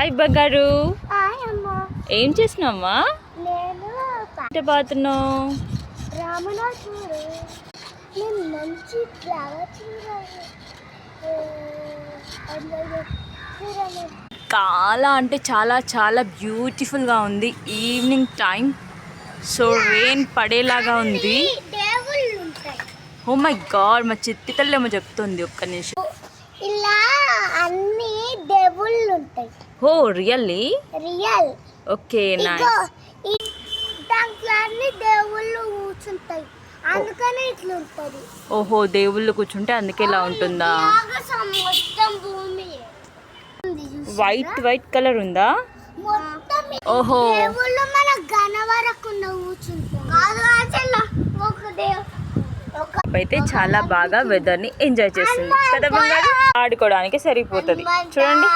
Hi బంగారు, hi అమ్మా. ఏం చేసినావమ్మా? నేను ఎంత పోతున్నావు? రామనా చూడు, నేను మంచి ఫ్లవర్ చూడాలి. చాలా అంటే చాలా చాలా బ్యూటిఫుల్గా ఉంది. ఈవినింగ్ టైం, సో రెయిన్ పడేలాగా ఉంది. దేవుళ్ళు ఉంటాయి. ఓ మై గాడ్, మా చిట్టి తల్లేమో చెప్తుంది. ఒక్క నిమిషం. ఇలా అన్ని దేవుళ్ళు ఉంటాయి. ఓ రియల్లీ? రియల్. Okay, nice. దాంట్లో అన్ని దేవుళ్ళు కూర్చుంటాయి, అందుకనే ఇట్లా ఉంటుంది. ఓహో, దేవుళ్ళు కూర్చుంటే అందుకే ఇలా ఉంటుందా? మొత్తం భూమి వైట్ వైట్ కలర్ ఉందా? మొత్తం ఓహో, దేవుళ్ళు మన గణవరకుండా కూర్చుంటారు. ఒక దేవుడు అయితే చాలా బాగా వెదర్ ని ఎంజాయ్ చేస్తుంది కదా బంగారు. ఆడుకోవడానికి సరిపోతుంది. చూడండి.